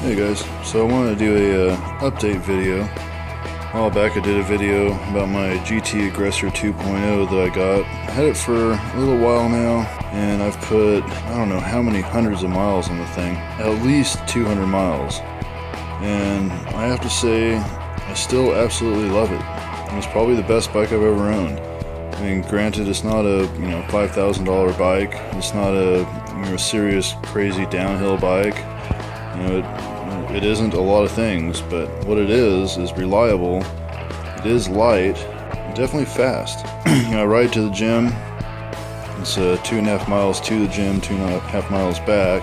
Hey guys, so I wanted to do a update video. A while back I did a video about my GT Aggressor 2.0 that I got. I had it for a little while now, and I've put, I don't know how many hundreds of miles on the thing. At least 200 miles. And I have to say, I still absolutely love it. It's probably the best bike I've ever owned. I mean, granted, it's not a $5,000 bike. It's not a serious, crazy downhill bike. It isn't a lot of things, but what it is reliable. It is light, definitely fast. I ride to the gym. It's 2.5 miles to the gym, 2.5 miles back.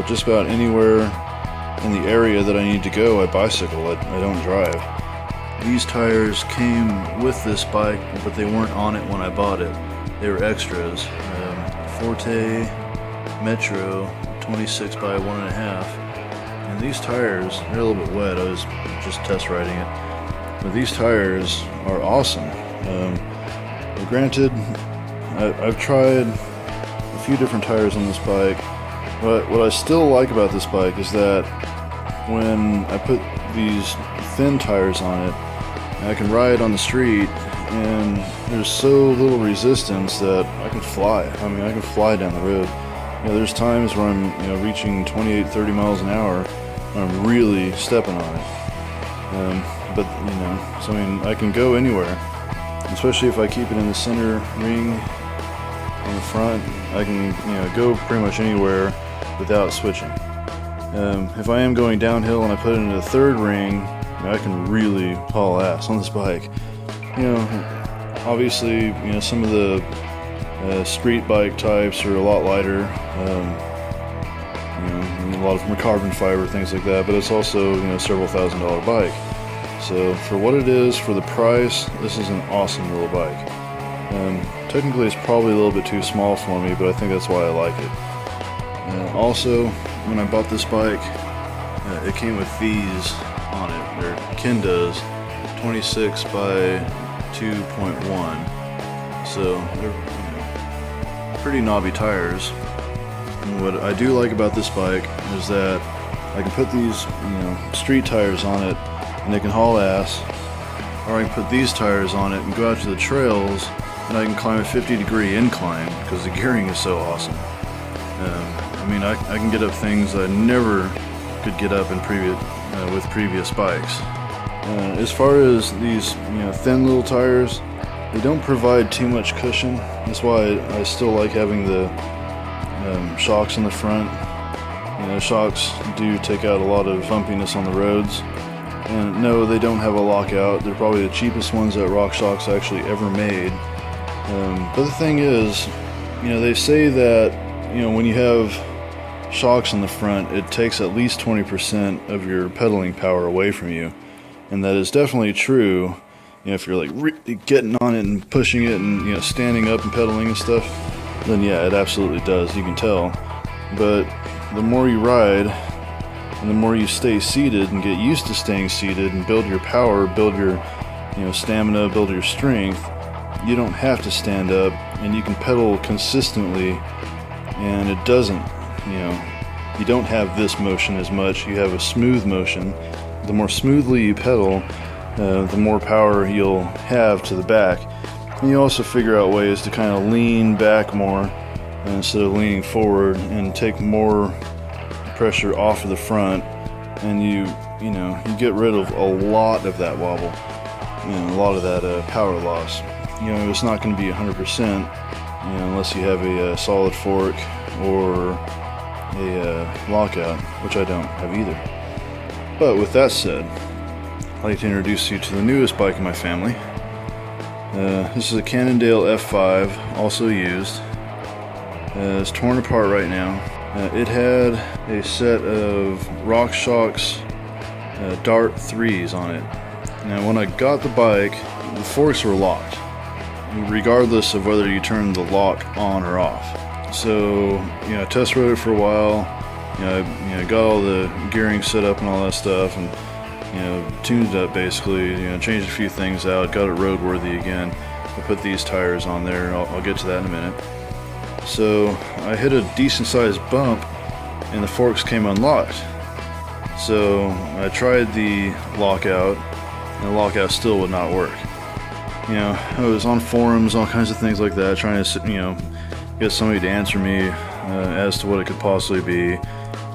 Just about anywhere in the area that I need to go, I bicycle. I don't drive. These tires came with this bike, but they weren't on it when I bought it. They were extras. Forte Metro 26 by 1.5. And these tires, they're a little bit wet. I was just test riding it. But these tires are awesome. Granted, I've tried a few different tires on this bike. But what I still like about this bike is that when I put these thin tires on it, I can ride on the street, and there's so little resistance that I can fly. I mean, I can fly down the road. There's times where I'm, reaching 28, 30 miles an hour, and I'm really stepping on it. So I mean, I can go anywhere, especially if I keep it in the center ring on the front. I can, go pretty much anywhere without switching. If I am going downhill and I put it into the third ring, I can really haul ass on this bike. Obviously, some of the street bike types are a lot lighter. A lot of them are carbon fiber, things like that, but it's also, several $1,000 bike. So for what it is, for the price, this is an awesome little bike. Technically it's probably a little bit too small for me, but I think that's why I like it. Also, when I bought this bike, it came with these on it. They're Kendas 26 by 2.1. So they're pretty knobby tires. And what I do like about this bike is that I can put these street tires on it and they can haul ass, or I can put these tires on it and go out to the trails and I can climb a 50-degree incline because the gearing is so awesome. I can get up things I never could get up in with previous bikes. As far as these thin little tires, they don't provide too much cushion. That's why I still like having the shocks in the front. Shocks do take out a lot of bumpiness on the roads. And no, they don't have a lockout. They're probably the cheapest ones that RockShox actually ever made. But the thing is, they say that when you have shocks in the front, it takes at least 20% of your pedaling power away from you, and that is definitely true. If you're really getting on it and pushing it and standing up and pedaling and stuff, then yeah, it absolutely does. You can tell. But the more you ride and the more you stay seated and get used to staying seated and build your power, build your stamina, build your strength, you don't have to stand up and you can pedal consistently, and it doesn't you don't have this motion as much. You have a smooth motion. The more smoothly you pedal, the more power you'll have to the back. And you also figure out ways to kind of lean back more instead of leaning forward, and take more pressure off of the front, and you get rid of a lot of that wobble, a lot of that power loss. It's not going to be 100%, unless you have a solid fork or a lockout, which I don't have either. But with that said, I'd like to introduce you to the newest bike in my family. This is a Cannondale F5, also used. It's torn apart right now. It had a set of RockShox Dart 3s on it. Now when I got the bike, the forks were locked, regardless of whether you turn the lock on or off. So, I test rode it for a while. I got all the gearing set up and all that stuff, and tuned it up basically. Changed a few things out, got it roadworthy again. I put these tires on there. I'll get to that in a minute. So I hit a decent sized bump, and the forks came unlocked. So I tried the lockout, and the lockout still would not work. You know, I was on forums, all kinds of things like that, trying to, you know, get somebody to answer me as to what it could possibly be.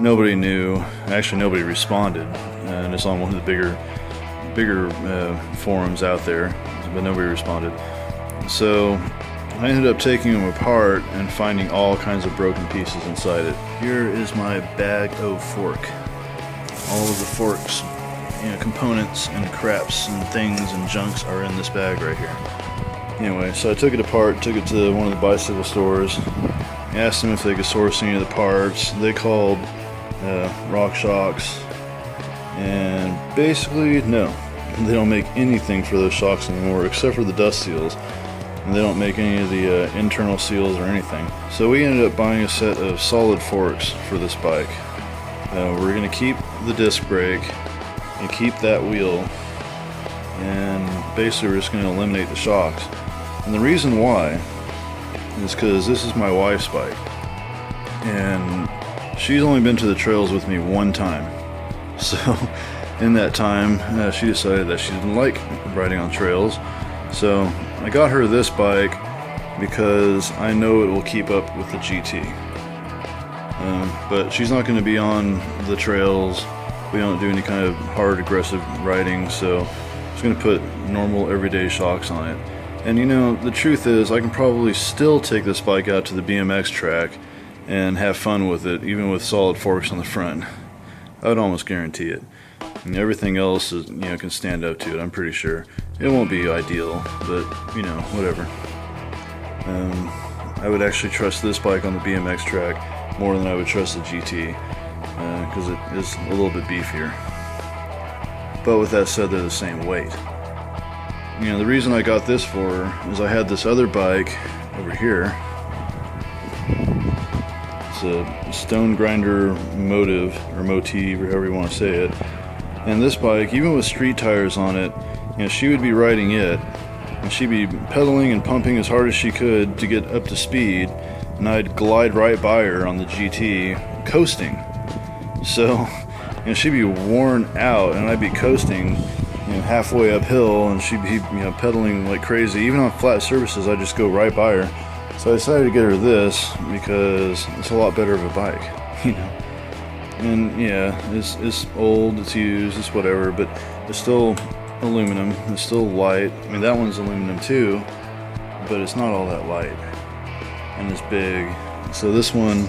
Nobody knew. Actually, nobody responded, and it's on one of the bigger forums out there, but nobody responded. So I ended up taking them apart and finding all kinds of broken pieces inside it. Here is my bag of fork. All of the forks, you know, components and craps and things and junks are in this bag right here. Anyway, so I took it apart, took it to one of the bicycle stores, asked them if they could source any of the parts. They called RockShox, and basically, no, they don't make anything for those shocks anymore except for the dust seals, and they don't make any of the internal seals or anything. So we ended up buying a set of solid forks for this bike. We're going to keep the disc brake and keep that wheel, and basically we're just going to eliminate the shocks. And the reason why is because this is my wife's bike, and she's only been to the trails with me one time. So in that time she decided that she didn't like riding on trails. So I got her this bike because I know it will keep up with the GT. But she's not going to be on the trails. We don't do any kind of hard, aggressive riding, so I'm just going to put normal, everyday shocks on it. And you know, the truth is, I can probably still take this bike out to the BMX track and have fun with it, even with solid forks on the front. I would almost guarantee it. And everything else is, you know, can stand up to it. I'm pretty sure it won't be ideal, but you know, whatever. I would actually trust this bike on the BMX track more than I would trust the GT, because it is a little bit beefier. But with that said, they're the same weight. You know, the reason I got this for is I had this other bike over here. It's a Stone Grinder Motive, or Motive, or however you want to say it. And this bike, even with street tires on it, you know, she would be riding it, and she'd be pedaling and pumping as hard as she could to get up to speed, and I'd glide right by her on the GT, coasting. So, you know, she'd be worn out, and I'd be coasting, you know, halfway uphill, and she'd be, you know, pedaling like crazy. Even on flat surfaces, I'd just go right by her. So I decided to get her this because it's a lot better of a bike, you know. And yeah, it's old, it's used, it's whatever, but it's still aluminum, it's still light. I mean, that one's aluminum too, but it's not all that light, and it's big. So this one,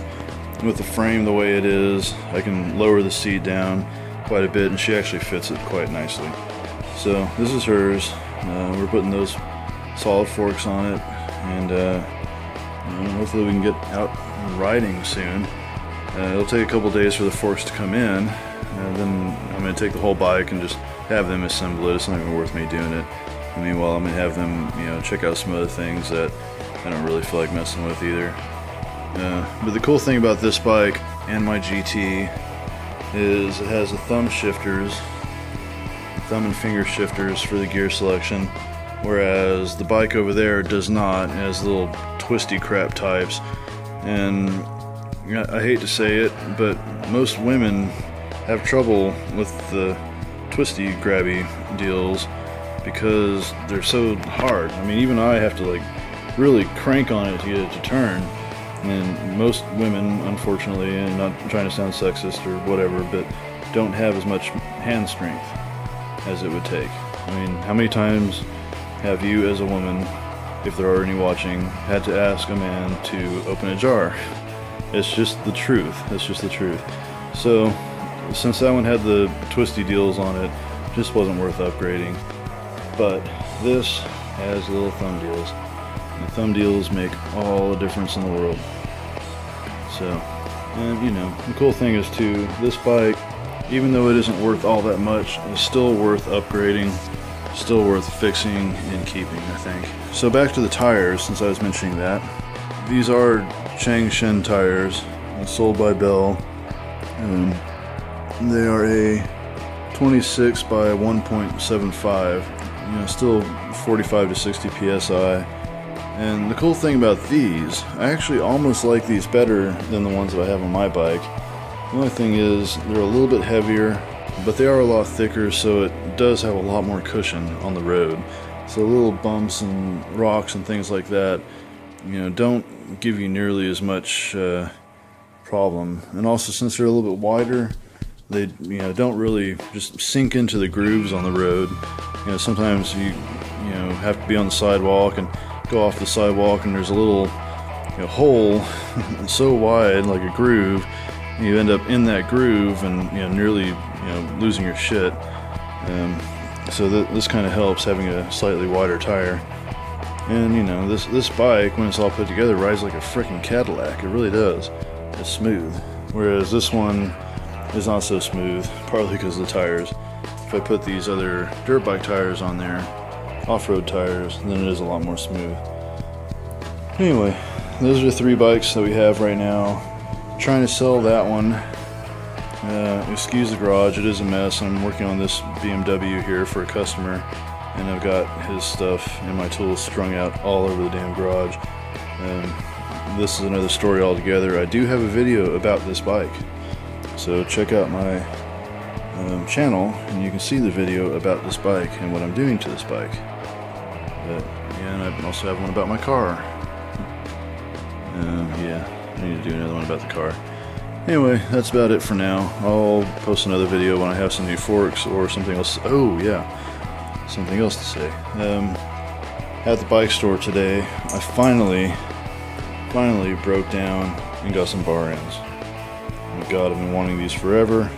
with the frame the way it is, I can lower the seat down quite a bit, and she actually fits it quite nicely. So this is hers. We're putting those solid forks on it, and hopefully we can get out riding soon. It'll take a couple days for the forks to come in, and then I'm going to take the whole bike and just have them assemble it. It's not even worth me doing it. And meanwhile, I'm going to have them, you know, check out some other things that I don't really feel like messing with either. But the cool thing about this bike and my GT is it has the thumb and finger shifters for the gear selection, whereas the bike over there does not. It has little twisty crap types, and I hate to say it, but most women have trouble with the twisty grabby deals because they're so hard. I mean, even I have to like really crank on it to get it to turn, and most women, unfortunately, and not trying to sound sexist or whatever, but don't have as much hand strength as it would take. I mean, how many times have you as a woman, if there are any watching, had to ask a man to open a jar? It's just the truth. It's just the truth. So, since that one had the twisty deals on it, it just wasn't worth upgrading. But this has little thumb deals. And the thumb deals make all the difference in the world. So, and you know, the cool thing is too, this bike, even though it isn't worth all that much, is still worth upgrading, still worth fixing and keeping, I think. So back to the tires, since I was mentioning that. These are Changshen tires, sold by Bell. They are a 26 by 1.75, you know, still 45 to 60 psi. And the cool thing about these, I actually almost like these better than the ones that I have on my bike. The only thing is they're a little bit heavier, but they are a lot thicker, so it does have a lot more cushion on the road. So little bumps and rocks and things like that, don't give you nearly as much problem. And also, since they're a little bit wider, they don't really just sink into the grooves on the road. Sometimes you have to be on the sidewalk and go off the sidewalk, and there's a little hole so wide, like a groove. You end up in that groove and nearly losing your shit. So this kind of helps, having a slightly wider tire. And this bike, when it's all put together, rides like a freaking Cadillac. It really does. It's smooth. Whereas this one is not so smooth, partly because of the tires. If I put these other dirt bike tires on there, off-road tires, then it is a lot more smooth. Anyway, those are the 3 bikes that we have right now. Trying to sell that one. Excuse the garage, it is a mess. I'm working on this BMW here for a customer, and I've got his stuff and my tools strung out all over the damn garage. This is another story altogether. I do have a video about this bike, so check out my channel and you can see the video about this bike and what I'm doing to this bike. And I also have one about my car. Yeah, I need to do another one about the car. Anyway, that's about it for now. I'll post another video when I have some new forks or something else. Oh yeah, something else to say. At the bike store today, I finally broke down and got some bar ends. Oh God, I've been wanting these forever,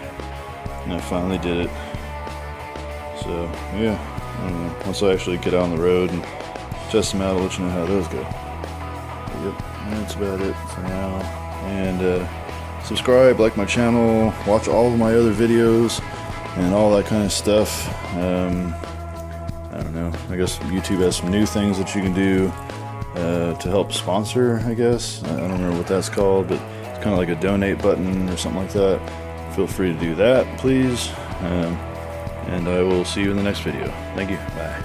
and I finally did it. So yeah, I don't know. Once I actually get out on the road and test them out, I'll let you know how those go. Yep, that's about it for now. And subscribe, like my channel, watch all of my other videos, and all that kind of stuff. I don't know. I guess YouTube has some new things that you can do to help sponsor, I guess. I don't remember what that's called, but it's kind of like a donate button or something like that. Feel free to do that, please. And I will see you in the next video. Thank you. Bye.